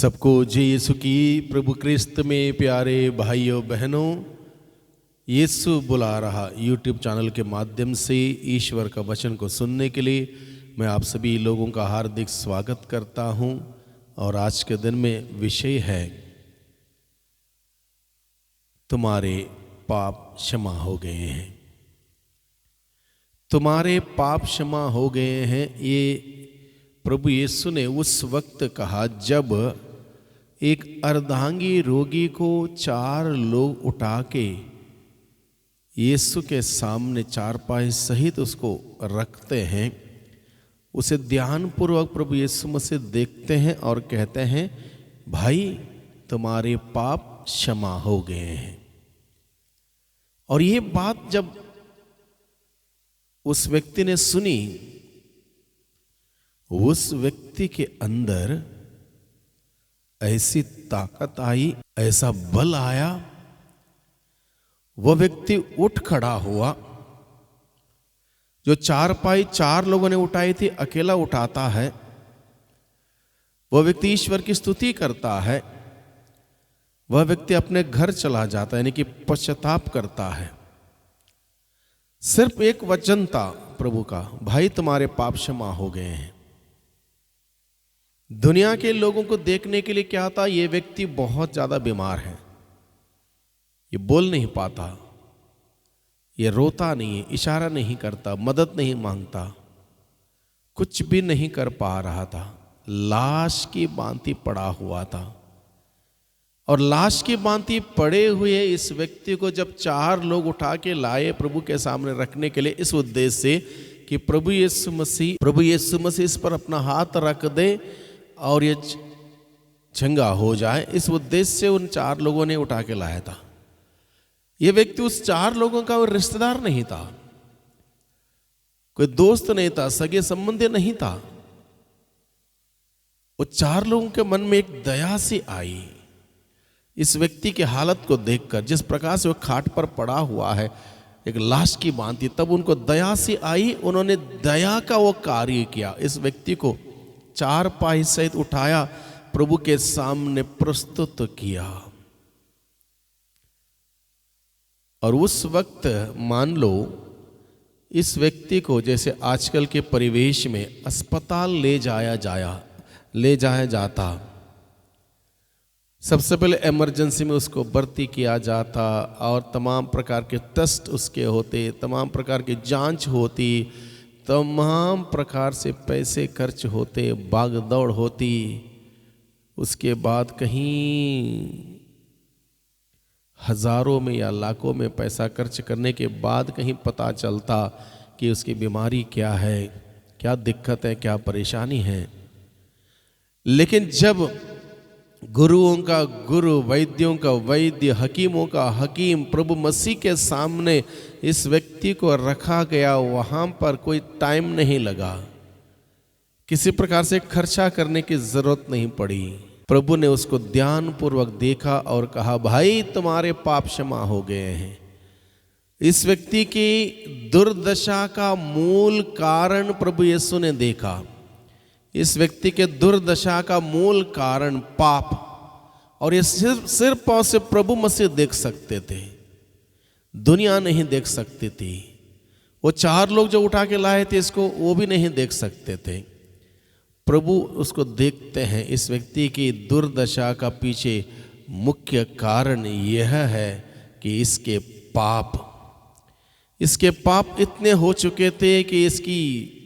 सबको जय यीशु की। प्रभु क्रिस्त में प्यारे भाइयों बहनों, यीशु बुला रहा यूट्यूब चैनल के माध्यम से ईश्वर का वचन को सुनने के लिए मैं आप सभी लोगों का हार्दिक स्वागत करता हूं। और आज के दिन में विषय है तुम्हारे पाप क्षमा हो गए हैं। तुम्हारे पाप क्षमा हो गए हैं, ये प्रभु यीशु ने उस वक्त कहा जब एक अर्धांगी रोगी को 4 लोग उठा के यीशु के सामने चारपाई सहित उसको रखते हैं। उसे ध्यानपूर्वक प्रभु यीशु मसीह देखते हैं और कहते हैं, भाई तुम्हारे पाप क्षमा हो गए हैं। और ये बात जब उस व्यक्ति ने सुनी, उस व्यक्ति के अंदर ऐसी ताकत आई, ऐसा बल आया, वह व्यक्ति उठ खड़ा हुआ। जो चारपाई 4 लोगों ने उठाई थी, अकेला उठाता है। वह व्यक्ति ईश्वर की स्तुति करता है। वह व्यक्ति अपने घर चला जाता है, यानी कि पश्चाताप करता है। सिर्फ एक वचन था प्रभु का, भाई तुम्हारे पाप क्षमा हो गए हैं। दुनिया के लोगों को देखने के लिए क्या था, ये व्यक्ति बहुत ज्यादा बीमार है, ये बोल नहीं पाता, ये रोता नहीं है, इशारा नहीं करता, मदद नहीं मांगता, कुछ भी नहीं कर पा रहा था, लाश की भांति पड़ा हुआ था। और लाश की भांति पड़े हुए इस व्यक्ति को जब 4 लोग उठा के लाए प्रभु के सामने रखने के लिए, इस उद्देश्य से कि प्रभु यीशु मसीह इस पर अपना हाथ रख दे और ये चंगा हो जाए, इस उद्देश्य से उन 4 लोगों ने उठा के लाया था। ये व्यक्ति उस 4 लोगों का रिश्तेदार नहीं था, कोई दोस्त नहीं था, सगे संबंधी नहीं था। वो 4 लोगों के मन में एक दया सी आई इस व्यक्ति की हालत को देखकर, जिस प्रकार से वो खाट पर पड़ा हुआ है एक लाश की भांति। तब उनको दया सी आई, उन्होंने दया का वो कार्य किया। इस व्यक्ति को चारपाई सहित उठाया, प्रभु के सामने प्रस्तुत किया। और उस वक्त मान लो इस व्यक्ति को जैसे आजकल के परिवेश में अस्पताल ले जाया जाता, सबसे पहले इमरजेंसी में उसको भर्ती किया जाता और तमाम प्रकार के टेस्ट उसके होते, तमाम प्रकार की जांच होती, तमाम प्रकार से पैसे खर्च होते, भाग दौड़ होती। उसके बाद कहीं हजारों में या लाखों में पैसा खर्च करने के बाद कहीं पता चलता कि उसकी बीमारी क्या है, क्या दिक्कत है, क्या परेशानी है। लेकिन जब गुरुओं का गुरु, वैद्यों का वैद्य, हकीमों का हकीम प्रभु मसीह के सामने इस व्यक्ति को रखा गया, वहां पर कोई टाइम नहीं लगा, किसी प्रकार से खर्चा करने की जरूरत नहीं पड़ी। प्रभु ने उसको ध्यानपूर्वक देखा और कहा, भाई तुम्हारे पाप क्षमा हो गए हैं। इस व्यक्ति की दुर्दशा का मूल कारण प्रभु यीशु ने देखा। इस व्यक्ति के दुर्दशा का मूल कारण पाप, और ये सिर्फ और सिर्फ प्रभु मसीह देख सकते थे, दुनिया नहीं देख सकती थी। वो 4 लोग जो उठा के लाए थे इसको, वो भी नहीं देख सकते थे। प्रभु उसको देखते हैं। इस व्यक्ति की दुर्दशा का पीछे मुख्य कारण यह है कि इसके पाप इतने हो चुके थे कि इसकी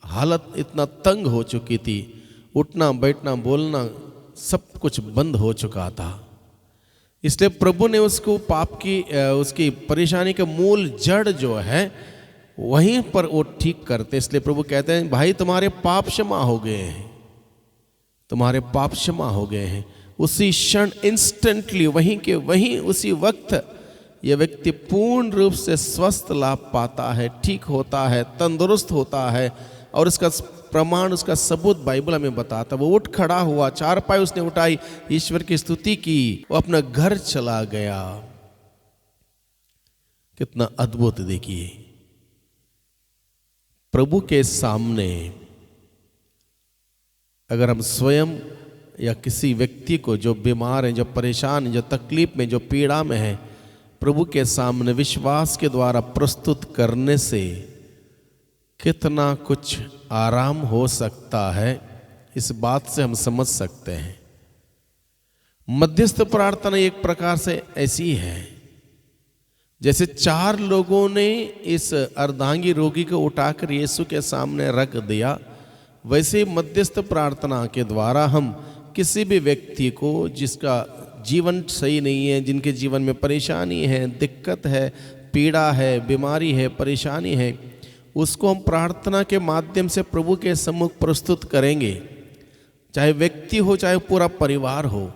हालत इतना तंग हो चुकी थी, उठना बैठना बोलना सब कुछ बंद हो चुका था। इसलिए प्रभु ने उसको उसकी परेशानी के मूल जड़ जो है वहीं पर वो ठीक करते। इसलिए प्रभु कहते हैं, भाई तुम्हारे पाप क्षमा हो गए हैं, तुम्हारे पाप क्षमा हो गए हैं। उसी क्षण इंस्टेंटली, वहीं के वहीं उसी वक्त यह व्यक्ति पूर्ण रूप से स्वस्थ लाभ पाता है, ठीक होता है, तंदुरुस्त होता है। और उसका प्रमाण, उसका सबूत बाइबल हमें बताता। वो उठ खड़ा हुआ, चारपाई उसने उठाई, ईश्वर की स्तुति की, वो अपना घर चला गया। कितना अद्भुत देखिए, प्रभु के सामने अगर हम स्वयं या किसी व्यक्ति को जो बीमार है, जो परेशान है, जो तकलीफ में, जो पीड़ा में है, प्रभु के सामने विश्वास के द्वारा प्रस्तुत करने से कितना कुछ आराम हो सकता है, इस बात से हम समझ सकते हैं। मध्यस्थ प्रार्थना एक प्रकार से ऐसी है जैसे 4 लोगों ने इस अर्धांगी रोगी को उठाकर यीशु के सामने रख दिया, वैसे मध्यस्थ प्रार्थना के द्वारा हम किसी भी व्यक्ति को जिसका जीवन सही नहीं है, जिनके जीवन में परेशानी है, दिक्कत है, पीड़ा है, बीमारी है, परेशानी है, उसको हम प्रार्थना के माध्यम से प्रभु के सम्मुख प्रस्तुत करेंगे। चाहे व्यक्ति हो, चाहे पूरा परिवार हो,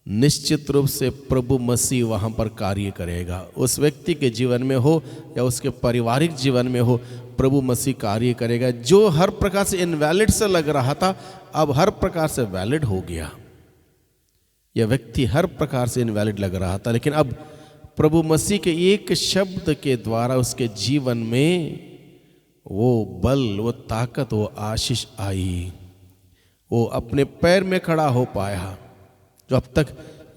निश्चित रूप से प्रभु मसीह वहाँ पर कार्य करेगा। उस व्यक्ति के जीवन में हो या उसके पारिवारिक जीवन में हो, प्रभु मसीह कार्य करेगा। जो हर प्रकार से इनवैलिड से लग रहा था, अब हर प्रकार से वैलिड हो गया। यह व्यक्ति हर प्रकार से इनवैलिड लग रहा था, लेकिन अब प्रभु मसीह के एक शब्द के द्वारा उसके जीवन में वो बल, वो ताकत, वो आशीष आई। वो अपने पैर में खड़ा हो पाया। जो अब तक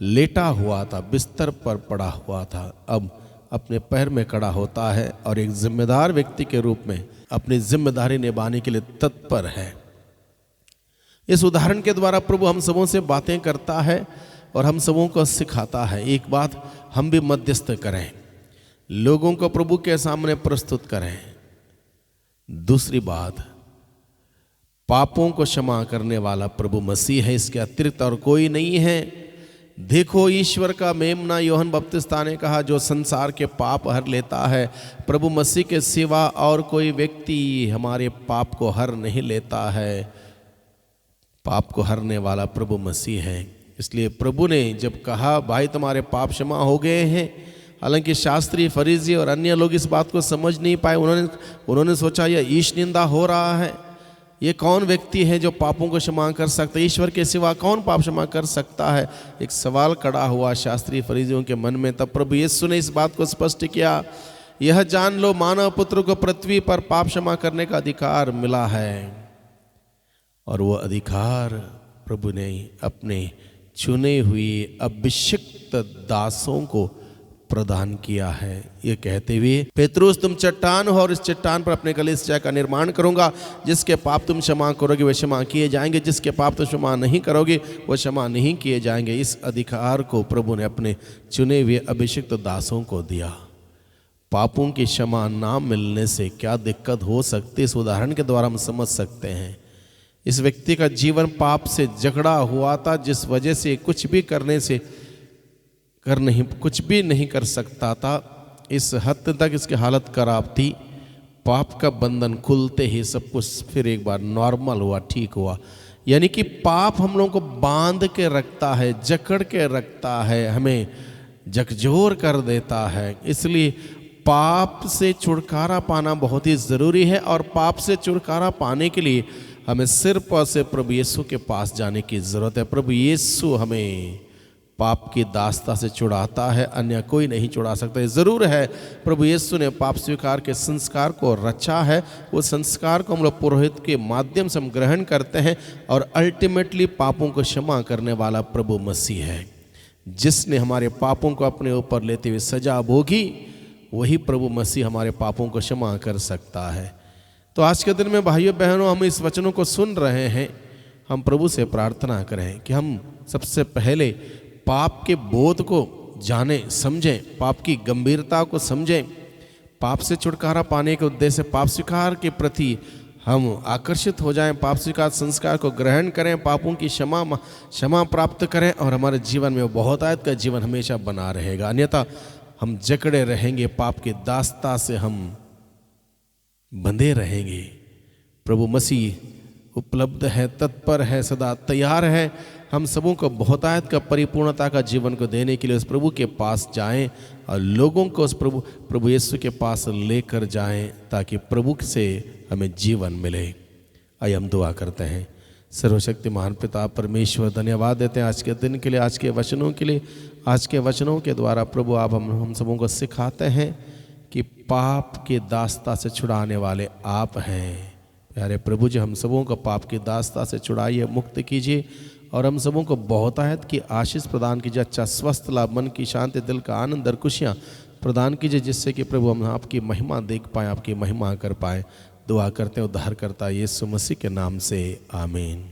लेटा हुआ था, बिस्तर पर पड़ा हुआ था, अब अपने पैर में खड़ा होता है और एक जिम्मेदार व्यक्ति के रूप में अपनी जिम्मेदारी निभाने के लिए तत्पर है। इस उदाहरण के द्वारा प्रभु हम सबों से बातें करता है और हम सबों को सिखाता है। एक बात हम भी मध्यस्थ करें, लोगों को प्रभु के सामने प्रस्तुत करें। दूसरी बात, पापों को क्षमा करने वाला प्रभु मसीह है, इसके अतिरिक्त और कोई नहीं है। देखो, ईश्वर का मेमना यूहन्ना बपतिस्ता ने कहा, जो संसार के पाप हर लेता है। प्रभु मसीह के सिवा और कोई व्यक्ति हमारे पाप को हर नहीं लेता है। पाप को हरने वाला प्रभु मसीह है। इसलिए प्रभु ने जब कहा, भाई तुम्हारे पाप क्षमा हो गए हैं, हालांकि शास्त्री, फरीसी और अन्य लोग इस बात को समझ नहीं पाए। उन्होंने सोचा यह ईश निंदा हो रहा है, ये कौन व्यक्ति है जो पापों को क्षमा कर सकता है, ईश्वर के सिवा कौन पाप क्षमा कर सकता है। एक सवाल खड़ा हुआ शास्त्री फरीसियों के मन में। तब प्रभु यीशु ने इस बात को स्पष्ट किया, यह जान लो, मानव पुत्र को पृथ्वी पर पाप क्षमा करने का अधिकार मिला है, और वो अधिकार प्रभु ने अपने चुने हुए अभिषिक्त दासों को प्रदान किया है। ये कहते हुए, पेत्रुस तुम चट्टान हो और इस चट्टान पर अपने कलीसिया का निर्माण करूंगा। जिसके पाप तुम क्षमा करोगे वे क्षमा किए जाएंगे, जिसके पाप तुम क्षमा नहीं करोगे वो क्षमा नहीं किए जाएंगे। इस अधिकार को प्रभु ने अपने चुने हुए अभिषिक्त दासों को दिया। पापों की क्षमा ना मिलने से क्या दिक्कत हो सकती है, इस उदाहरण के द्वारा हम समझ सकते हैं। इस व्यक्ति का जीवन पाप से जकड़ा हुआ था, जिस वजह से कुछ भी नहीं कर सकता था। इस हद तक इसकी हालत खराब थी। पाप का बंधन खुलते ही सब कुछ फिर एक बार नॉर्मल हुआ, ठीक हुआ। यानी कि पाप हम लोगों को बांध के रखता है, जकड़ के रखता है, हमें झकझोर कर देता है। इसलिए पाप से छुटकारा पाना बहुत ही ज़रूरी है, और पाप से छुटकारा पाने के लिए हमें सिर्फ और सिर्फ प्रभु यीशु के पास जाने की ज़रूरत है। प्रभु यीशु हमें पाप की दास्ता से छुड़ाता है, अन्य कोई नहीं छुड़ा सकता। ज़रूर है प्रभु यीशु ने पाप स्वीकार के संस्कार को रचा है। वो संस्कार को हम लोग पुरोहित के माध्यम से हम ग्रहण करते हैं, और अल्टीमेटली पापों को क्षमा करने वाला प्रभु मसीह है। जिसने हमारे पापों को अपने ऊपर लेते हुए सजा भोगी, वही प्रभु मसीह हमारे पापों को क्षमा कर सकता है। तो आज के दिन में भाइयों बहनों, हम इस वचनों को सुन रहे हैं। हम प्रभु से प्रार्थना करें कि हम सबसे पहले पाप के बोध को जाने समझें, पाप की गंभीरता को समझें, पाप से छुटकारा पाने के उद्देश्य से पाप स्वीकार के प्रति हम आकर्षित हो जाएं, पाप स्वीकार संस्कार को ग्रहण करें, पापों की क्षमा प्राप्त करें, और हमारे जीवन में बहुतायत का जीवन हमेशा बना रहेगा। अन्यथा हम जकड़े रहेंगे, पाप की दास्ता से हम बंधे रहेंगे। प्रभु मसीह उपलब्ध है, तत्पर है, सदा तैयार है हम सबों को बहुतायत का, परिपूर्णता का जीवन को देने के लिए। उस प्रभु के पास जाएं और लोगों को उस प्रभु यीशु के पास लेकर जाएं, ताकि प्रभु से हमें जीवन मिले। आइए हम दुआ करते हैं। सर्वशक्ति महान पिता परमेश्वर, धन्यवाद देते हैं आज के दिन के लिए, आज के वचनों के लिए। आज के वचनों के द्वारा प्रभु आप हम सबों को सिखाते हैं कि पाप की दास्ता से छुड़ाने वाले आप हैं। प्यारे प्रभु जी, हम सबों को पाप की दास्ता से छुड़ाइए, मुक्त कीजिए, और हम सबों को बहुत आयत की आशीष प्रदान कीजिए, अच्छा स्वस्थ लाभ, मन की शांति, दिल का आनंद और खुशियाँ प्रदान कीजिए, जिससे कि प्रभु हम आपकी महिमा देख पाए, आपकी महिमा कर पाए। दुआ करते हैं उद्धारकर्ता यीशु मसीह के नाम से, आमीन।